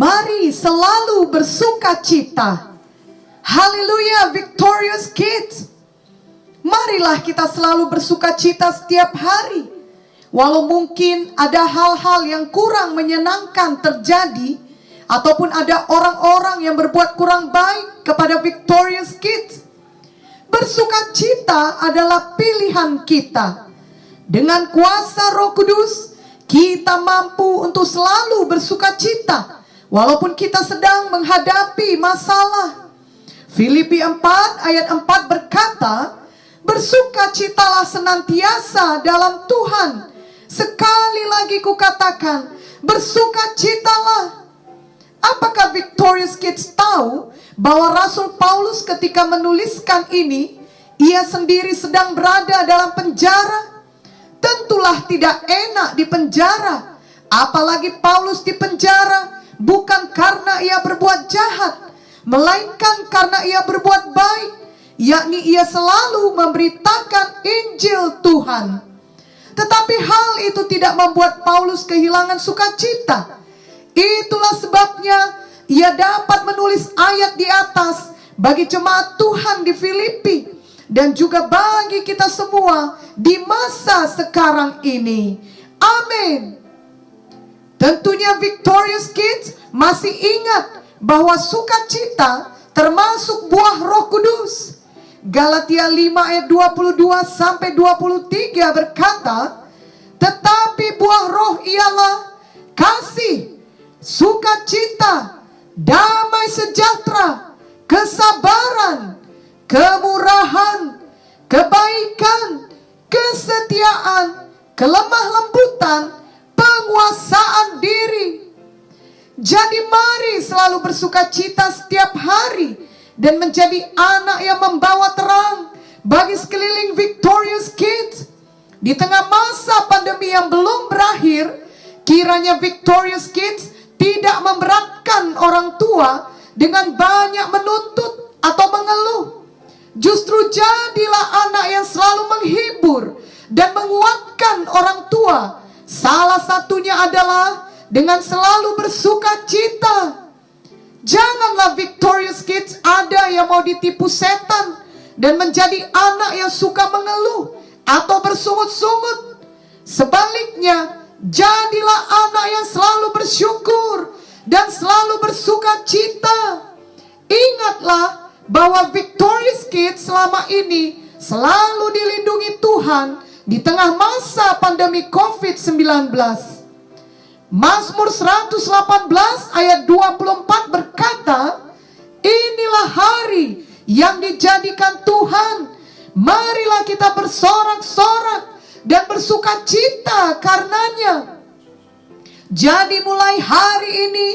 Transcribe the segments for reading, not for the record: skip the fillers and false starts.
Mari selalu bersukacita. Haleluya, victorious kids. Marilah kita selalu bersukacita setiap hari. Walau mungkin ada hal-hal yang kurang menyenangkan terjadi, ataupun ada orang-orang yang berbuat kurang baik kepada victorious kids, bersukacita adalah pilihan kita. Dengan kuasa Roh Kudus, kita mampu untuk selalu bersukacita walaupun kita sedang menghadapi masalah. Filipi 4 ayat 4 berkata, bersukacitalah senantiasa dalam Tuhan. Sekali lagi kukatakan, bersukacitalah. Apakah victorious kids tahu bahwa Rasul Paulus ketika menuliskan ini, ia sendiri sedang berada dalam penjara? Tentulah tidak enak di penjara. Apalagi Paulus di penjara bukan karena ia berbuat jahat, melainkan karena ia berbuat baik, yakni ia selalu memberitakan Injil Tuhan. Tetapi hal itu tidak membuat Paulus kehilangan sukacita. Itulah sebabnya ia dapat menulis ayat di atas bagi jemaat Tuhan di Filipi, dan juga bagi kita semua di masa sekarang ini. Amin. Tentunya victorious kids masih ingat bahwa sukacita termasuk buah Roh Kudus. Galatia 5 ayat 22 sampai 23 berkata, tetapi buah roh ialah kasih, sukacita, damai sejahtera, kesabaran, kemurahan, kebaikan, kesetiaan, kelemah lembutan, penguasaan diri. Jadi mari selalu bersukacita setiap hari dan menjadi anak yang membawa terang bagi sekeliling victorious kids. Di tengah masa pandemi yang belum berakhir, kiranya victorious kids tidak memberatkan orang tua dengan banyak menuntut atau mengeluh. Justru jadilah anak yang selalu menghibur dan menguatkan orang tua. Salah satunya adalah dengan selalu bersukacita. Janganlah victorious kids ada yang mau ditipu setan dan menjadi anak yang suka mengeluh atau bersungut-sungut. Sebaliknya, jadilah anak yang selalu bersyukur dan selalu bersukacita. Ingatlah bahwa victorious kids selama ini selalu dilindungi Tuhan di tengah masa pandemi COVID-19. Mazmur 118 ayat 24 berkata, inilah hari yang dijadikan Tuhan. Marilah kita bersorak-sorak dan bersukacita karenanya. Jadi mulai hari ini,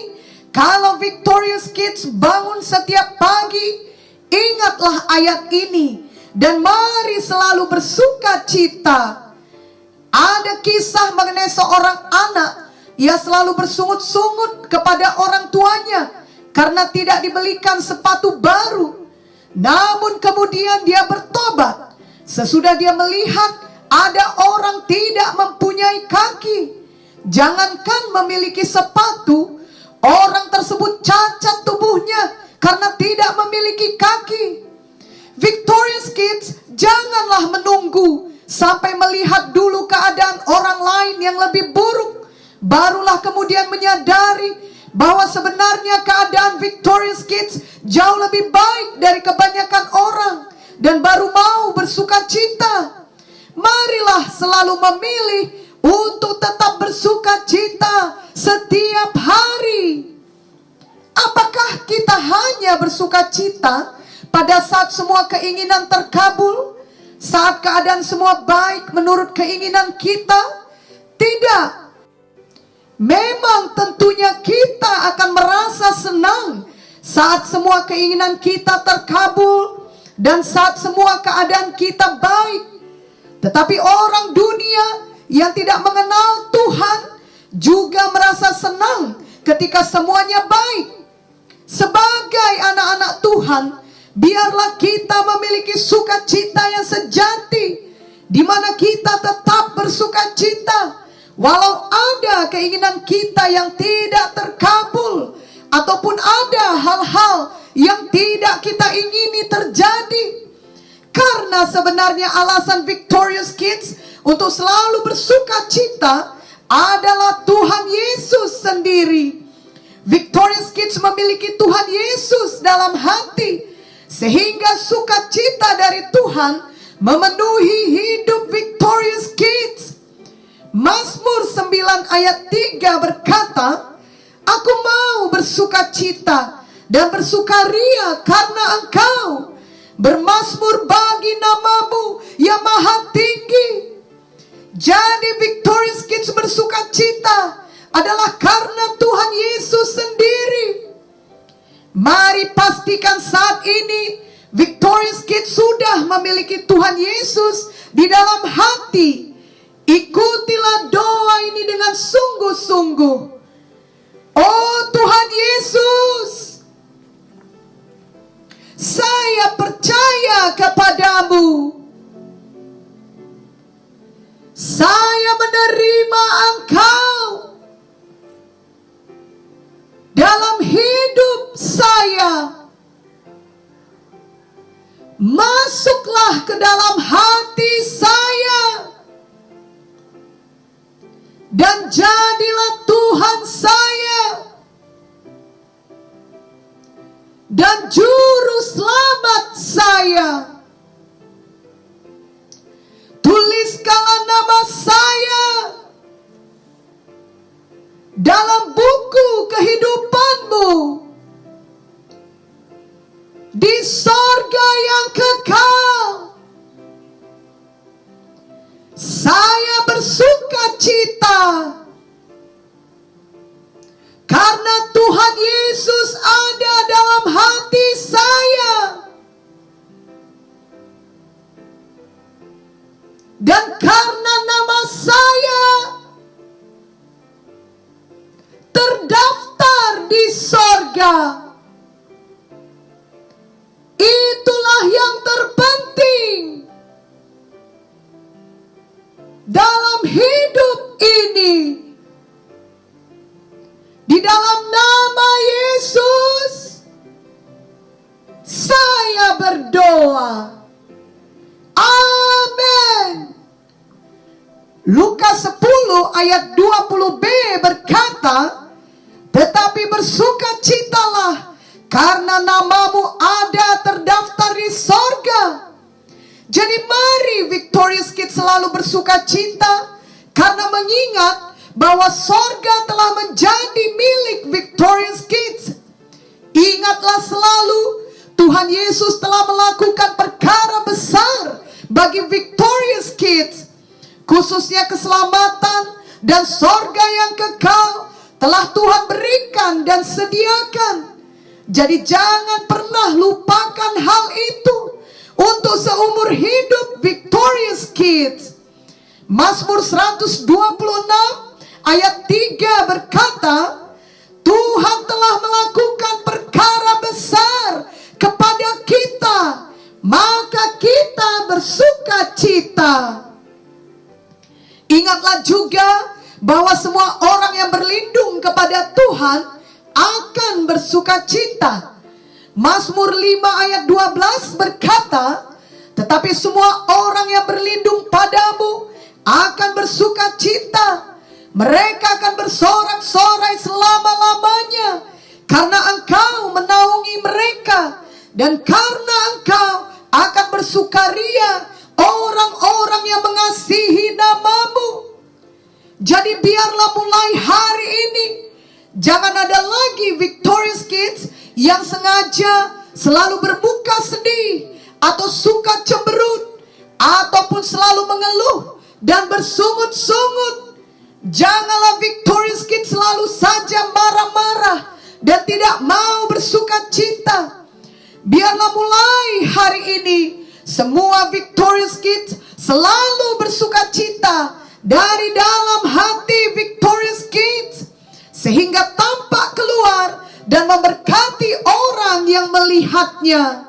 kalau victorious kids bangun setiap pagi, ingatlah ayat ini dan mari selalu bersukacita. Ada kisah mengenai seorang anak. Ia selalu bersungut-sungut kepada orang tuanya karena tidak dibelikan sepatu baru. Namun kemudian dia bertobat sesudah dia melihat ada orang tidak mempunyai kaki. Jangankan memiliki sepatu, orang tersebut cacat tubuhnya karena tidak memiliki kaki. Victorious kids, janganlah menunggu sampai melihat dulu keadaan orang lain yang lebih buruk, barulah kemudian menyadari bahwa sebenarnya keadaan victorious kids jauh lebih baik dari kebanyakan orang, dan baru mau bersukacita. Marilah selalu memilih untuk tetap bersukacita setiap hari. Apakah kita hanya bersukacita pada saat semua keinginan terkabul, saat keadaan semua baik menurut keinginan kita? Tidak. Memang tentunya kita akan merasa senang saat semua keinginan kita terkabul dan saat semua keadaan kita baik. Tetapi orang dunia yang tidak mengenal Tuhan juga merasa senang ketika semuanya baik. Sebagai anak-anak Tuhan, biarlah kita memiliki sukacita yang sejati, di mana kita tetap bersukacita walau ada keinginan kita yang tidak terkabul, ataupun ada hal-hal yang tidak kita ingini terjadi. Karena sebenarnya alasan Victorious Kids untuk selalu bersuka cita adalah Tuhan Yesus sendiri. Victorious Kids memiliki Tuhan Yesus dalam hati, sehingga sukacita dari Tuhan memenuhi hidup Victorious Kids. Mazmur 9 ayat 3 berkata, "Aku mau bersukacita dan bersukaria karena Engkau, bermazmur bagi namamu yang maha tinggi." Jadi Victorious Kids bersukacita adalah karena Tuhan Yesus sendiri. Mari pastikan saat ini Victorious Kids sudah memiliki Tuhan Yesus di dalam hati. Ikutilah doa ini dengan sungguh-sungguh. Oh Tuhan Yesus, saya percaya kepadamu. Saya menerima Engkau dalam hidup saya. Masuklah ke dalam hati saya dan jadilah Tuhan saya dan juru selamat saya. Tuliskanlah nama saya dalam buku kehidupanmu di sorga yang kekal. Saya bersukacita karena Tuhan Yesus ada dalam hati saya. Dan karena nama saya terdaftar di sorga. Itulah yang terpenting dalam hidup ini. Di dalam nama Yesus saya berdoa. Amin. Lukas 10 ayat 20b berkata, "Tetapi bersukacitalah karena namamu ada terdaftar di sorga." Jadi mari Victorious Kids selalu bersukacita karena mengingat bahwa sorga telah menjadi milik Victorious Kids. Ingatlah selalu, Tuhan Yesus telah melakukan perkara besar bagi Victorious Kids, khususnya keselamatan dan sorga yang kekal telah Tuhan berikan dan sediakan. Jadi jangan pernah lupakan hal itu untuk seumur hidup Victorious Kids. Mazmur 126 ayat 3 berkata, "Tuhan telah melakukan perkara besar kepada kita, maka kita bersukacita." Ingatlah juga bahwa semua orang yang berlindung kepada Tuhan akan bersukacita. Mazmur 5 ayat 12 berkata, "Tetapi semua orang yang berlindung padamu akan bersukacita. Mereka akan bersorak-sorai selama-lamanya karena Engkau menaungi mereka, dan karena Engkau akan bersukaria orang-orang yang mengasihi namamu." Jadi biarlah mulai hari ini jangan ada lagi Victorious Kids yang sengaja selalu bermuka sedih atau suka cemberut ataupun selalu mengeluh dan bersungut-sungut. Janganlah Victorious Kids selalu saja marah-marah dan tidak mau bersukacita. Biarlah mulai hari ini semua Victorious Kids selalu bersukacita dari dalam hati Victorious Kids, sehingga tampak keluar dan memberkati orang yang melihatnya.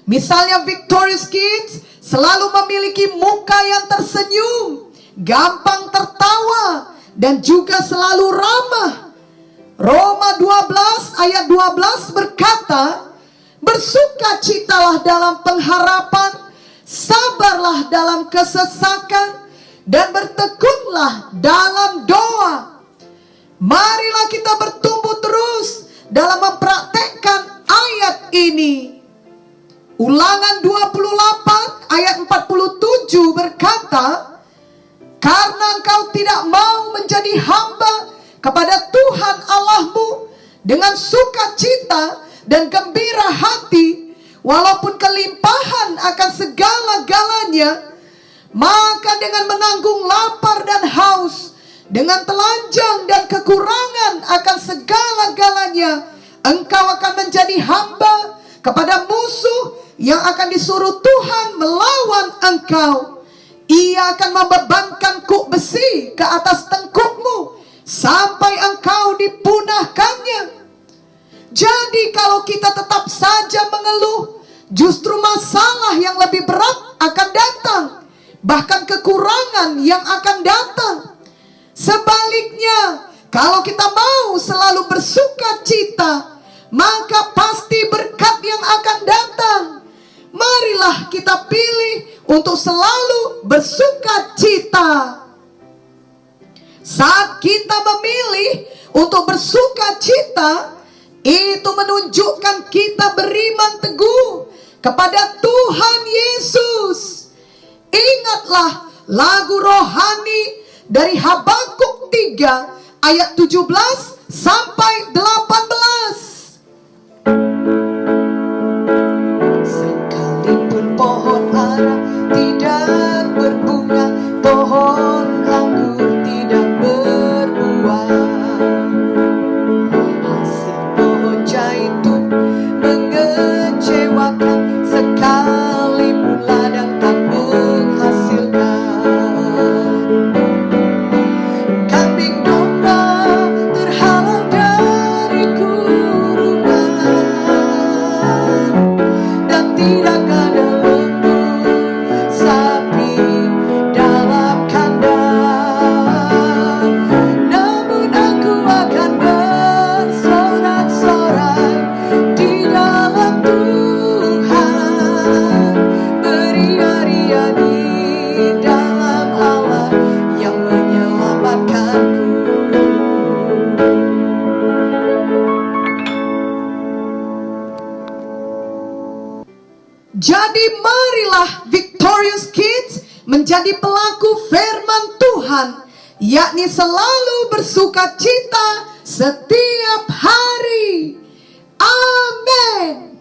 Misalnya Victorious Kids selalu memiliki muka yang tersenyum, gampang tertawa, dan juga selalu ramah. Roma 12 ayat 12 berkata, bersukacitalah dalam pengharapan, sabarlah dalam kesesakan, dan bertekunlah dalam doa. Marilah kita bertumbuh terus dalam mempraktekkan ayat ini. Ulangan 28 ayat 47 berkata, karena engkau tidak mau menjadi hamba kepada Tuhan Allahmu dengan sukacita dan gembira hati, walaupun kelimpahan akan segala-galanya, maka dengan menanggung lapar dan haus, dengan telanjang dan kekurangan akan segala-galanya, engkau akan menjadi hamba kepada musuh yang akan disuruh Tuhan melawan engkau. Ia akan membebankan kuk besi ke atas tengkukmu sampai engkau dipunahkannya. Jadi kalau kita tetap saja mengeluh, justru masalah yang lebih berat akan datang, bahkan kekurangan yang akan datang. Sebaliknya, kalau kita mau selalu bersuka cita, maka pasti berkat yang akan datang. Marilah kita pilih untuk selalu bersuka cita. Saat kita memilih untuk bersuka cita, itu menunjukkan kita beriman teguh kepada Tuhan Yesus. Ingatlah lagu rohani dari Habakuk 3 ayat 17 sampai 18. Sekalipun pohon ara tidak berbunga, pohon anggur tidak berbuah, hasil pohon zaitun mengecewakan, sekalipun ladang tak menghasilkan, kambing domba terhalang dari kurungan, dan tidak ada lembu sapi dalam kandang. Namun aku akan bersorak-sorai di dalam Tuhan, beria-ria di dalam Allah yang menyelamatkanku. Jadi marilah Victorious Kids menjadi pelaku firman Tuhan, yakni selalu bersuka cita setiap hari. Amin.